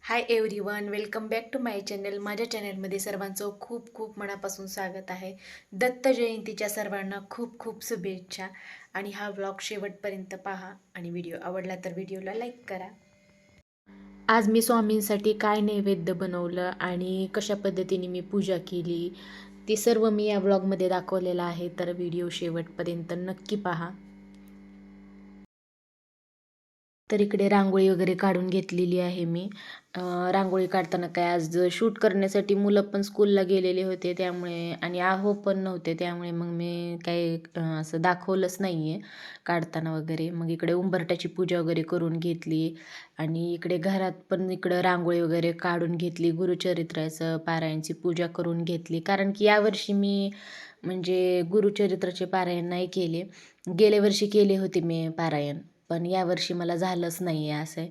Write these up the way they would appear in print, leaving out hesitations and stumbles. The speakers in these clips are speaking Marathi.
High everyone, welcome back to my channel. माझ्या चॅनलमध्ये सर्वांचं खूप खूप मनापासून स्वागत आहे. दत्त जयंतीच्या सर्वांना खूप खूप शुभेच्छा. आणि हा व्लॉग शेवटपर्यंत पहा आणि व्हिडिओ आवडला तर व्हिडिओला लाईक करा. आज मी स्वामींसाठी काय नैवेद्य बनवलं आणि कशा पद्धतीने मी पूजा केली ते सर्व मी या व्लॉगमध्ये दाखवलेलं आहे, तर व्हिडिओ शेवटपर्यंत नक्की पहा. तर इकडे रांगोळी वगैरे काढून घेतलेली आहे मी. रांगोळी काढताना काय आज शूट करण्यासाठी मुलं पण स्कूलला गेलेले होते, त्यामुळे आणि आहो पण नव्हते, त्यामुळे मग मी काही असं दाखवलंच नाही आहे काढताना वगैरे. मग इकडे उंबरट्याची पूजा वगैरे करून घेतली आणि इकडे घरात पण इकडं रांगोळी वगैरे काढून घेतली. गुरुचरित्राचं पारायणची पूजा करून घेतली, कारण की यावर्षी मी म्हणजे गुरुचरित्राचे पारायण नाही केले. गेल्या वर्षी केले होते मी पारायण, पण यावर्षी मला झालंच नाही आहे असं आहे.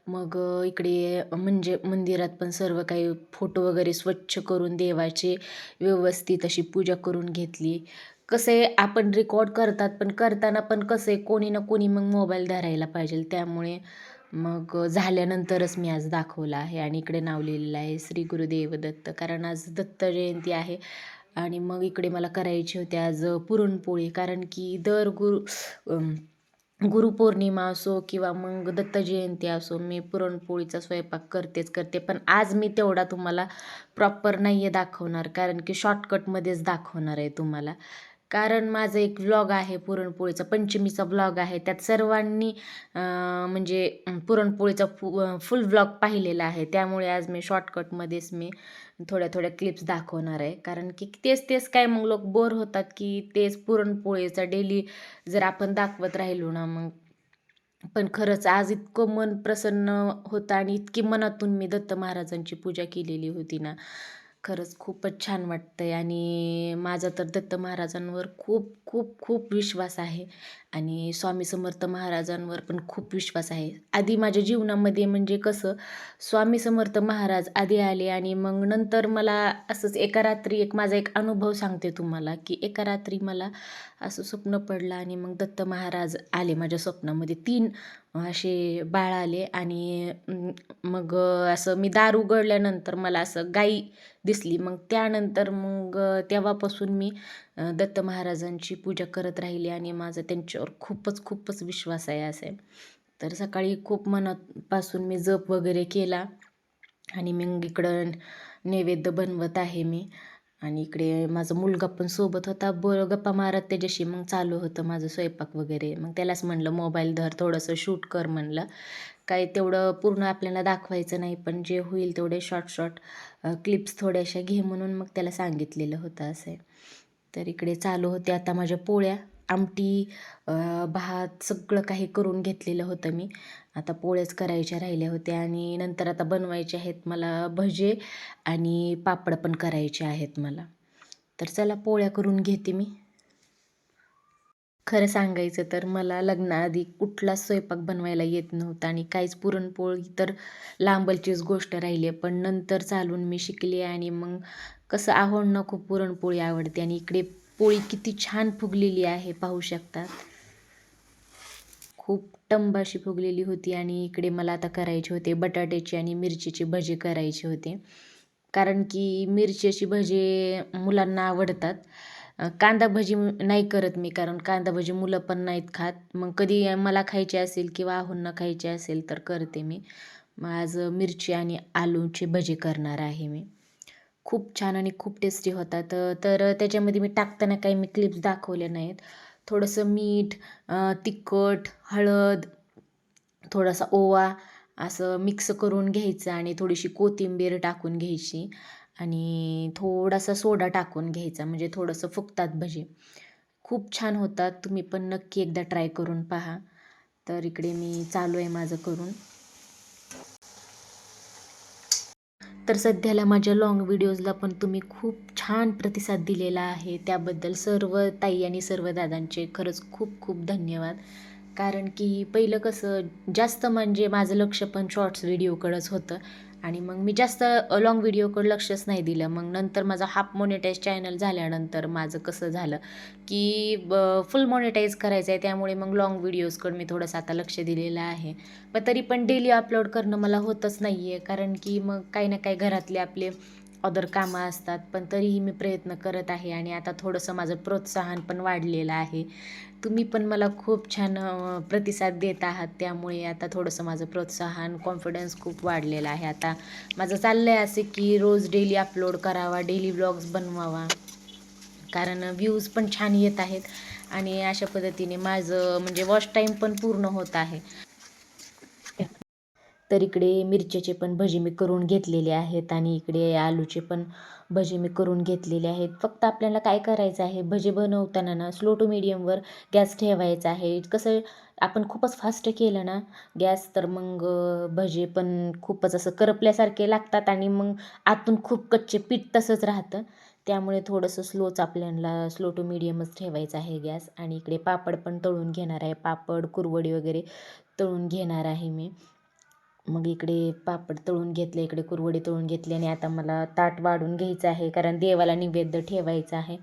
मग इकडे म्हणजे मंदिरात पण सर्व काही फोटो वगैरे स्वच्छ करून देवाचे व्यवस्थित अशी पूजा करून घेतली. कसं आहे, आपण रेकॉर्ड करतात, पण करताना पण कसं आहे, कोणी ना कोणी मग मोबाईल धरायला पाहिजे, त्यामुळे मग झाल्यानंतरच मी आज दाखवलं आहे. आणि इकडे नाव लिहिलेलं आहे श्री गुरुदेव दत्त, कारण आज दत्त जयंती आहे. आणि मग इकडे मला करायची होती आज पुरणपोळी, कारण की गुरुपौर्णिमा असो किंवा मग दत्त जयंती असो, मी पुरणपोळीचा स्वयंपाक करतेच करते. पण आज मी तेवढा तुम्हाला प्रॉपर नाही आहे दाखवणार, कारण की शॉर्टकटमध्येच दाखवणार आहे तुम्हाला. कारण माझं एक व्लॉग आहे पुरणपोळीचा, पंचमीचा व्लॉग आहे, त्यात सर्वांनी म्हणजे पुरणपोळीचा फुल व्लॉग पाहिलेला आहे. त्यामुळे आज मी शॉर्टकटमध्येच मी थोड्या थोड्या क्लिप्स दाखवणार आहे, कारण की तेच तेच काय मग लोक बोर होतात, की तेच पुरणपोळीचा डेली जर आपण दाखवत राहिलो ना, मग पण खरंच आज इतकं मन प्रसन्न होतं आणि इतकी मनातून मी दत्त महाराजांची पूजा केलेली होती ना, खरंच खूपच छान वाटतंय. आणि माझा तर दत्त महाराजांवर खूप खूप खूप विश्वास आहे आणि स्वामी समर्थ महाराजांवर पण खूप विश्वास आहे. आधी माझ्या जीवनामध्ये म्हणजे कसं, स्वामी समर्थ महाराज आधी आले आणि मग नंतर मला असंच एका रात्री एक माझा एक अनुभव सांगते तुम्हाला, की एका रात्री मला असं स्वप्न पडलं आणि मग दत्त महाराज आले माझ्या स्वप्नामध्ये. 3 असे बाळ आले आणि मग असं मी दार उघडल्यानंतर मला असं गाई दिसली. मग त्यानंतर मग तेव्हापासून मी दत्त महाराजांची पूजा करत राहिली आणि माझा त्यांच्यावर खूपच खूपच विश्वास आहे असं आहे. तर सकाळी खूप मनापासून मी जप वगैरे केला आणि मग इकडं नैवेद्य बनवत आहे मी. आणि इकडे माझा मुलगा पण सोबत होता, गप्पा मारत त्याच्याशी मग चालू होतं माझं स्वयंपाक वगैरे. मग त्यालाच म्हणलं मोबाईल धर, थोडंसं शूट कर म्हणलं. काही तेवढं पूर्ण आपल्याला दाखवायचं नाही, पण जे होईल तेवढे शॉर्ट शॉर्ट क्लिप्स थोड्याशा घे म्हणून मग त्याला सांगितलेलं होतं असं आहे. तर इकडे चालू होते आता माझ्या पोळ्या, आमटी, भात सगळं काही करून घेतलेलं होतं मी. आता पोळ्याच करायच्या राहिल्या होत्या आणि नंतर आता बनवायचे आहेत मला भजे आणि पापड पण करायचे आहेत मला. तर चला पोळ्या करून घेते मी. खरं सांगायचं तर मला लग्नाआधी कुठलाच स्वयंपाक बनवायला येत नव्हता आणि काहीच, पुरणपोळी तर लांबलचीच गोष्ट राहिली आहे. पण नंतर चालून मी शिकले आणि मग कसं, आहोंना खूप पुरणपोळी आवडते. आणि इकडे पोळी किती छान फुगलेली आहे पाहू शकतात, खूप टंब अशी फुगलेली होती. आणि इकडे मला आता करायचे होते बटाट्याचे आणि मिरचीचे भजे करायचे होते, कारण की मिरचीची भजे मुलांना आवडतात. कांदा भजी नाही करत मी, कारण कांदा भजी मुलं पण नाहीत खात. मग कधी मला खायचे असेल किंवा आहोंना खायचे असेल तर करते मी. मग आज मिरची आणि आलूचे भजे करणार आहे मी. खूप छान आणि खूप टेस्टी होतात. तर त्याच्यामध्ये मी टाकताना काही मी क्लिप्स दाखवल्या नाहीत. थोडंसं मीठ, तिखट, हळद, थोडासा ओवा असं मिक्स करून घ्यायचं आणि थोडीशी कोथिंबीर टाकून घ्यायची आणि थोडासा सोडा टाकून घ्यायचा, म्हणजे थोडंसं फुगतात भजे. खूप छान होतात, तुम्ही पण नक्की एकदा ट्राय करून पहा. तर इकडे मी चालू आहे माझं करून. तर सध्याला माझ्या लाँग व्हिडिओजला पण तुम्ही खूप छान प्रतिसाद दिलेला आहे, त्याबद्दल सर्व ताई आणि सर्व दादांचे खरंच खूप खूप धन्यवाद. कारण की पहिलं कसं जास्त म्हणजे माझं लक्ष पण शॉर्ट्स व्हिडिओकडंच होतं आणि मग मी जास्त लाँग व्हिडिओकडं लक्षच नाही दिलं. मग नंतर माझा हाफ मॉनिटाईज चॅनल झाल्यानंतर माझं कसं झालं की फुल मॉनिटाईज करायचं आहे, त्यामुळे मग लाँग व्हिडिओजकडं मी थोडंसं आता लक्ष दिलेलं आहे. पण तरी पण डेली अपलोड करणं मला होतच नाही आहे, कारण की मग काही ना काही घरातले आपले अदर कामं असतात. पण तरीही मी प्रयत्न करत आहे आणि आता थोडंसं माझं प्रोत्साहन पण वाढलेलं आहे. तुम्ही पण मला खूप छान प्रतिसाद देत आहात, त्यामुळे आता थोडंसं माझं प्रोत्साहन, कॉन्फिडन्स खूप वाढलेला आहे. आता माझं चाललं आहे असे की रोज डेली अपलोड करावा, डेली व्लॉग्स बनवावा, कारण व्ह्यूज पण छान येत आहेत आणि अशा पद्धतीने माझं म्हणजे वॉच टाईम पण पूर्ण होत आहे. तर इकडे मिरच्याचे पण भजी मी करून घेतलेले आहेत आणि इकडे आलूचे पण भजी मी करून घेतलेले आहेत. फक्त आपल्याला काय करायचं आहे, भजी बनवताना ना स्लो टू मीडियमवर गॅस ठेवायचा आहे. कसं आपण खूपच फास्ट केलं ना गॅस, तर मग भजे पण खूपच असं करपल्यासारखे लागतात आणि मग आतून खूप कच्चे पीठ तसंच राहतं. त्यामुळे थोडंसं आपल्याला स्लो टू मीडियमच ठेवायचं आहे गॅस. आणि इकडे पापड पण तळून घेणार आहे. पापड, कुरवडी वगैरे तळून घेणार आहे मी. मग इकडे पापड तळून घेतले, इकडे कुरवडी तळून घेतली आणि आता मला ताट वाढून घ्यायचं आहे, कारण देवाला नैवेद्य ठेवायचा आहे.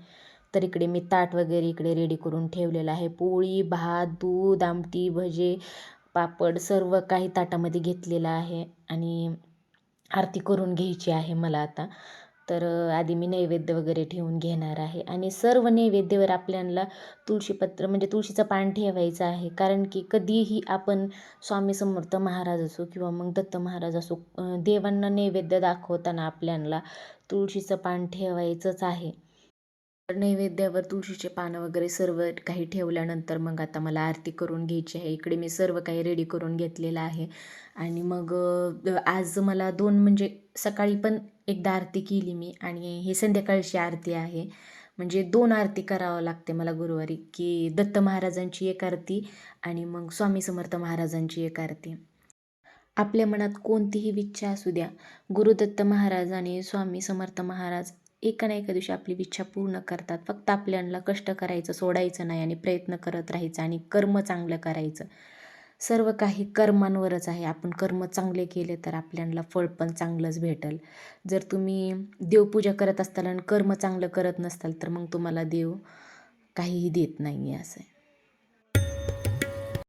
तर इकडे मी ताट वगैरे इकडे रेडी करून ठेवलेलं आहे. पोळी, भात, दूध, आमटी, भजे, पापड सर्व काही ताटामध्ये घेतलेलं आहे आणि आरती करून घ्यायची आहे मला आता. तर आधी मी नैवेद्य वगैरे ठेवून घेणार आहे आणि सर्व नैवेद्यावर आपल्याला तुळशीपत्र म्हणजे तुळशीचं पान ठेवायचं आहे, कारण की कधीही आपण स्वामी समर्थ महाराज असो किंवा मग दत्त महाराज असो, देवांना नैवेद्य दाखवताना आपल्याला तुळशीचं पान ठेवायचंच आहे. तर नैवेद्यावर तुळशीचे पानं वगैरे सर्व काही ठेवल्यानंतर मग आता मला आरती करून घ्यायची आहे. इकडे मी सर्व काही रेडी करून घेतलेलं आहे आणि मग आज मला 2 म्हणजे सकाळी पण एकदा आरती केली मी आणि ही संध्याकाळची आरती आहे. म्हणजे 2 आरती करावं लागते मला गुरुवारी, की दत्त महाराजांची एक आरती आणि मग स्वामी समर्थ महाराजांची एक आरती. आपल्या मनात कोणतीही इच्छा असू द्या, गुरुदत्त महाराज आणि स्वामी समर्थ महाराज एका ना एका दिवशी आपली इच्छा पूर्ण करतात. फक्त आपल्याला कष्ट करायचं सोडायचं नाही आणि प्रयत्न करत राहायचं आणि कर्म चांगलं करायचं. सर्व काही कर्मांवरच आहे. आपण कर्म चांगले केले तर आपल्याला फळ पण चांगलंच भेटेल. जर तुम्ही देवपूजा करत असताल आणि कर्म चांगलं करत नसताल, तर मग तुम्हाला देव काहीही देत नाही आहे, असं आहे.